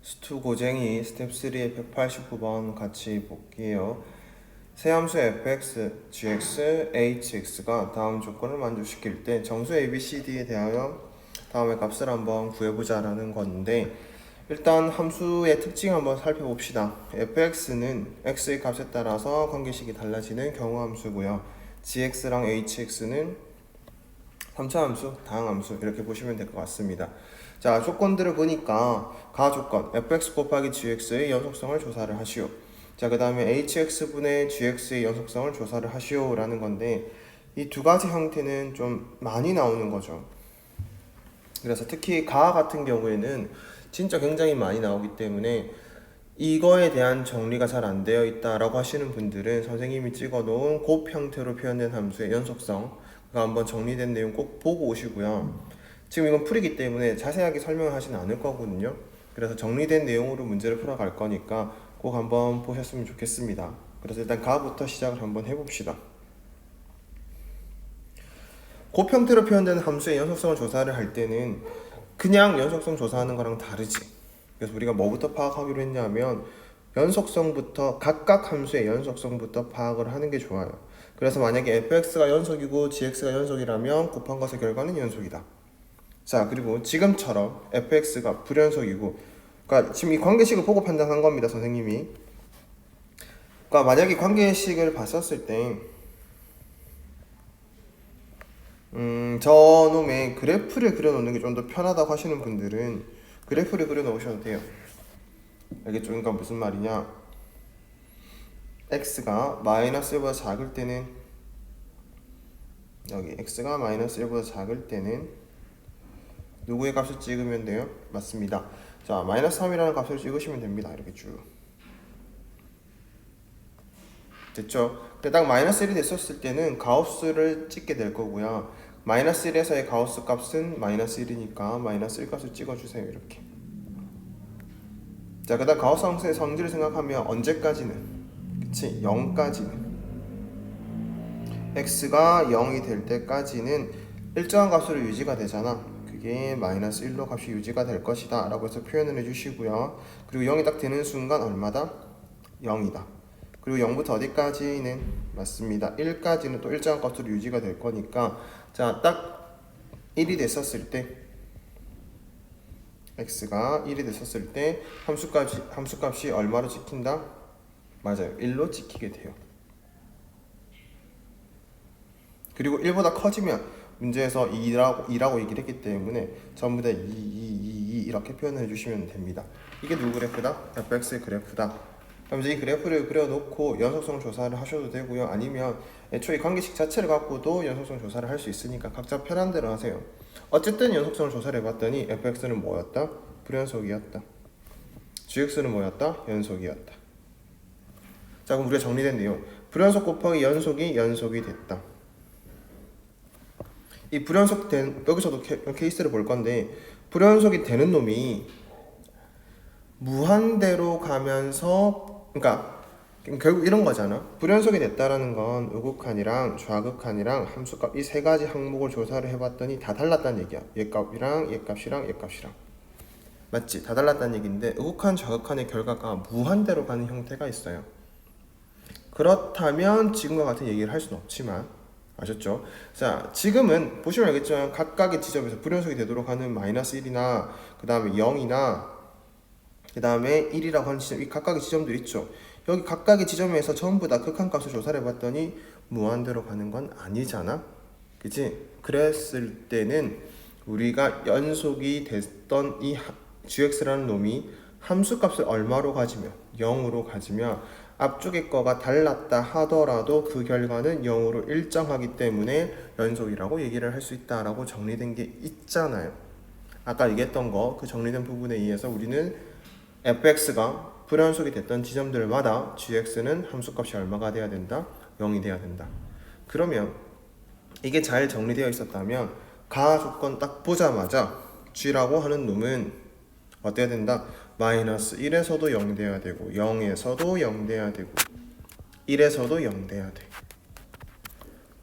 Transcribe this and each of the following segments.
스투 고쟁이 스텝 3의 189번 같이 볼게요. 세 함수 fx, gx, hx가 다음 조건을 만족시킬 때 정수 abcd에 대하여 다음의 값을 한번 구해보자라는 건데, 일단 함수의 특징 한번 살펴봅시다. fx는 x의 값에 따라서 관계식이 달라지는 경우함수고요. gx랑 hx는 3차 함수, 다항 함수 이렇게 보시면 될 것 같습니다. 자, 조건들을 보니까 가조건 fx 곱하기 gx의 연속성을 조사를 하시오. 자, 그 다음에 hx분의 gx의 연속성을 조사를 하시오 라는 건데, 이 두 가지 형태는 좀 많이 나오는 거죠. 그래서 특히 가 같은 경우에는 진짜 굉장히 많이 나오기 때문에 이거에 대한 정리가 잘 안 되어 있다라고 하시는 분들은 선생님이 찍어 놓은 곱 형태로 표현된 함수의 연속성 한번 정리된 내용 꼭 보고 오시고요. 지금 이건 풀이기 때문에 자세하게 설명을 하진 않을 거거든요. 그래서 정리된 내용으로 문제를 풀어갈 거니까 꼭 한번 보셨으면 좋겠습니다. 그래서 일단 가부터 시작을 한번 해봅시다. 곱 형태로 표현된 함수의 연속성을 조사를 할 때는 그냥 연속성 조사하는 거랑 다르지. 그래서 우리가 뭐부터 파악하기로 했냐면 연속성부터, 각각 함수의 연속성부터 파악을 하는 게 좋아요. 그래서 만약에 fx가 연속이고 gx가 연속이라면 곱한 것의 결과는 연속이다. 자, 그리고 지금처럼 fx가 불연속이고, 그러니까 지금 이 관계식을 보고 판단한 겁니다, 선생님이. 그러니까 만약에 관계식을 봤었을 때 저놈의 그래프를 그려놓는 게 좀 더 편하다고 하시는 분들은 그래프를 그려놓으셔도 돼요. 알겠죠? 그러니까 무슨 말이냐, x가 마이너스 1보다 작을 때는, 여기 x가 마이너스 1보다 작을 때는 누구의 값을 찍으면 돼요? 맞습니다. 자, 마이너스 3이라는 값을 찍으시면 됩니다. 이렇게 쭉 됐죠? 근데 딱 마이너스 1이 됐었을 때는 가우스를 찍게 될 거고요. 마이너스 1에서의 가우스 값은 마이너스 1이니까 마이너스 1 값을 찍어주세요. 이렇게. 자, 그 다음 가우스 함수의 성질을 생각하면 언제까지는? 그치? 0까지는. x가 0이 될 때까지는 일정한 값으로 유지가 되잖아. 그게 마이너스 1로 값이 유지가 될 것이다 라고 해서 표현을 해주시고요. 그리고 0이 딱 되는 순간 얼마다? 0이다. 그리고 0부터 어디까지는? 맞습니다. 1까지는 또 일정한 값으로 유지가 될 거니까, 자, 딱 1이 됐었을 때, x가 1이 됐었을 때 함수값이 얼마로 찍힌다? 맞아요. 1로 찍히게 돼요. 그리고 1보다 커지면 문제에서 2라고 얘기를 했기 때문에 전부 다 2 이렇게 표현을 해주시면 됩니다. 이게 누구 그래프다? fx의 그래프다. 그럼 이제 이 그래프를 그려놓고 연속성 조사를 하셔도 되고요. 아니면 애초에 관계식 자체를 갖고도 연속성 조사를 할 수 있으니까 각자 편한 대로 하세요. 어쨌든 연속성을 조사를 해봤더니 fx는 뭐였다? 불연속이었다. gx는 뭐였다? 연속이었다. 자, 그럼 우리가 정리된 내용, 불연속 곱하기 연속이 됐다. 이 불연속된, 여기서도 케이스를 볼 건데, 불연속이 되는 놈이 무한대로 가면서, 그러니까 결국 이런 거잖아. 불연속이 됐다라는 건 우극한이랑 좌극한이랑 함수값 이 세 가지 항목을 조사를 해봤더니 다 달랐다는 얘기야. 얘 값이랑 얘 값이랑 얘 값이랑. 맞지? 다 달랐다는 얘기인데, 우극한 좌극한의 결과가 무한대로 가는 형태가 있어요. 그렇다면 지금과 같은 얘기를 할 수는 없지만, 아셨죠? 자, 지금은 보시면 알겠지만 각각의 지점에서 불연속이 되도록 하는 마이너스 1이나 그 다음에 0이나 그 다음에 1이라고 하는 지점, 이 각각의 지점들 있죠. 여기 각각의 지점에서 전부 다 극한값을 조사를 해봤더니 무한대로 가는 건 아니잖아. 그치? 그랬을 때는 우리가 연속이 됐던 이 gx라는 놈이 함수값을 얼마로 가지면, 0으로 가지면 앞쪽의 거가 달랐다 하더라도 그 결과는 0으로 일정하기 때문에 연속이라고 얘기를 할 수 있다라고 정리된 게 있잖아요. 아까 얘기했던 거, 그 정리된 부분에 의해서 우리는 fx가 불연속이 됐던 지점들마다 gx는 함수값이 얼마가 돼야 된다? 0이 돼야 된다. 그러면 이게 잘 정리되어 있었다면 가 조건 딱 보자마자 g라고 하는 놈은 어때야 된다? 마이너스 1에서도 0 돼야 되고 0에서도 0 돼야 되고 1에서도 0 돼야 돼.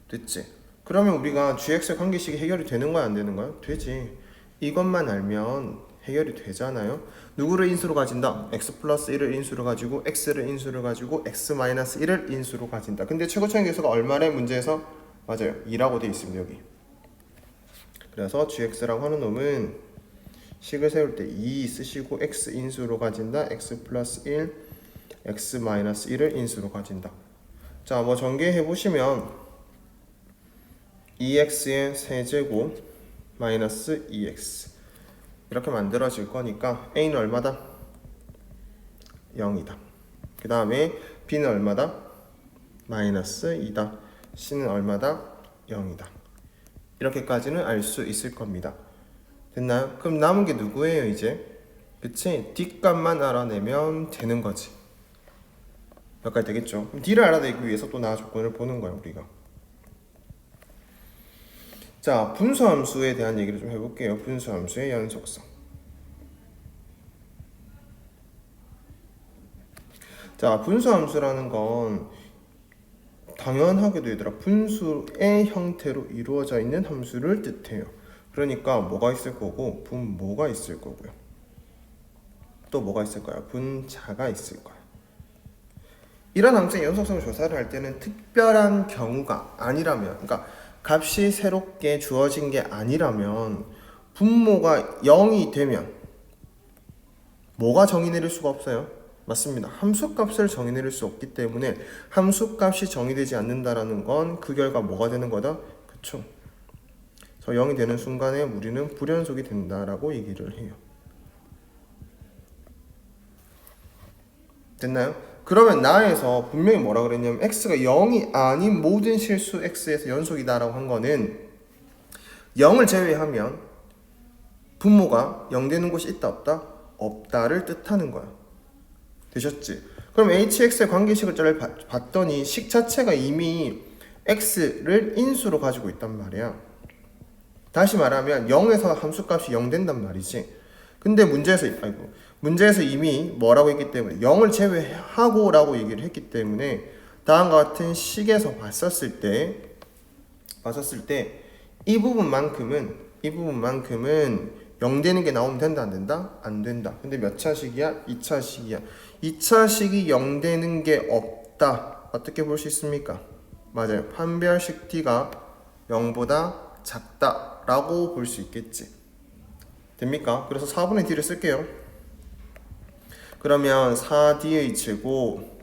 됐지? 그러면 우리가 gx의 관계식이 해결이 되는 거야 안 되는 거야? 되지. 이것만 알면 해결이 되잖아요. 누구를 인수로 가진다? x 플러스 1을 인수로 가지고 x를 인수로 가지고 x 마이너스 1을 인수로 가진다. 근데 최고차항 계수가 얼마래? 문제에서 맞아요. 2라고 돼 있습니다. 여기. 그래서 gx라고 하는 놈은 식을 세울 때 2 쓰시고 x 인수로 가진다. x 플러스 1, x 마이너스 1을 인수로 가진다. 자, 뭐 전개해 보시면 2x의 세제곱 마이너스 2x 이렇게 만들어질 거니까 a는 얼마다? 0이다. 그 다음에 b는 얼마다? 마이너스 2다. c는 얼마다? 0이다. 이렇게까지는 알 수 있을 겁니다. 됐나요? 그럼 남은 게 누구예요 이제? 그치? 뒷값만 알아내면 되는 거지. 여기까지 되겠죠? 그럼 d를 알아내기 위해서 또 나와 조건을 보는 거야 우리가. 자, 분수함수에 대한 얘기를 좀 해볼게요. 분수함수의 연속성. 자, 분수함수라는 건 당연하게도 얘들아 분수의 형태로 이루어져 있는 함수를 뜻해요. 그러니까 뭐가 있을 거고 분모가 있을 거고요. 또 뭐가 있을 거야? 분자가 있을 거야. 이런 함수의 연속성을 조사를 할 때는 특별한 경우가 아니라면, 그러니까 값이 새롭게 주어진 게 아니라면 분모가 0이 되면 뭐가 정의 내릴 수가 없어요? 맞습니다. 함수값을 정의 내릴 수 없기 때문에 함수값이 정의되지 않는다라는 건 그 결과 뭐가 되는 거다? 그쵸? 그래서 0이 되는 순간에 우리는 불연속이 된다라고 얘기를 해요. 됐나요? 그러면 나에서 분명히 뭐라 그랬냐면 x가 0이 아닌 모든 실수 x에서 연속이다라고 한 거는 0을 제외하면 분모가 0 되는 곳이 있다 없다? 없다를 뜻하는 거야. 되셨지? 그럼 hx의 관계식을 봤더니 식 자체가 이미 x를 인수로 가지고 있단 말이야. 다시 말하면 0에서 함수값이 0 된단 말이지. 근데 문제에서 이미 뭐라고 했기 때문에 0을 제외하고 라고 얘기를 했기 때문에 다음과 같은 식에서 봤었을 때 이 부분만큼은 0 되는 게 나오면 된다 안 된다? 안 된다. 근데 몇 차식이야? 2차식이야. 2차식이 0 되는 게 없다. 어떻게 볼 수 있습니까? 맞아요. 판별식 t가 0보다 작다 라고 볼 수 있겠지. 됩니까? 그래서 4분의 d를 쓸게요. 그러면 4d의 제곱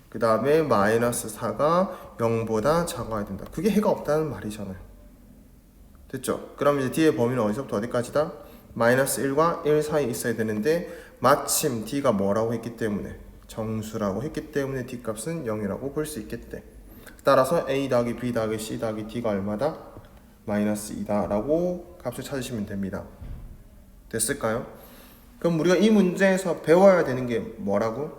그 다음에 마이너스 4가 0보다 작아야 된다. 그게 해가 없다는 말이잖아요. 됐죠? 그럼 이제 d의 범위는 어디서부터 어디까지다? 마이너스 1과 1 사이에 있어야 되는데 마침 d가 뭐라고 했기 때문에 정수라고 했기 때문에 d 값은 0이라고 볼 수 있겠대. 따라서 a 더하기 b 더하기 c 더하기 d가 얼마다? 마이너스 2다 라고 값을 찾으시면 됩니다. 됐을까요? 그럼 우리가 이 문제에서 배워야 되는 게 뭐라고?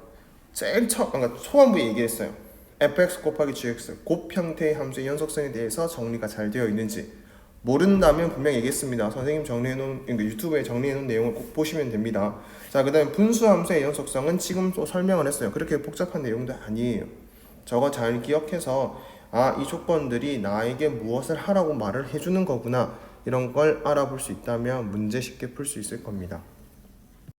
제일 그러니까 초반부에 얘기했어요. fx 곱하기 gx 곱 형태의 함수의 연속성에 대해서 정리가 잘 되어 있는지 모른다면 분명히 얘기했습니다. 선생님 정리해놓은 그러니까 유튜브에 정리해놓은 내용을 꼭 보시면 됩니다. 자, 그 다음에 분수함수의 연속성은 지금 또 설명을 했어요. 그렇게 복잡한 내용도 아니에요. 저거 잘 기억해서 이 조건들이 나에게 무엇을 하라고 말을 해주는 거구나 이런 걸 알아볼 수 있다면 문제 쉽게 풀 수 있을 겁니다.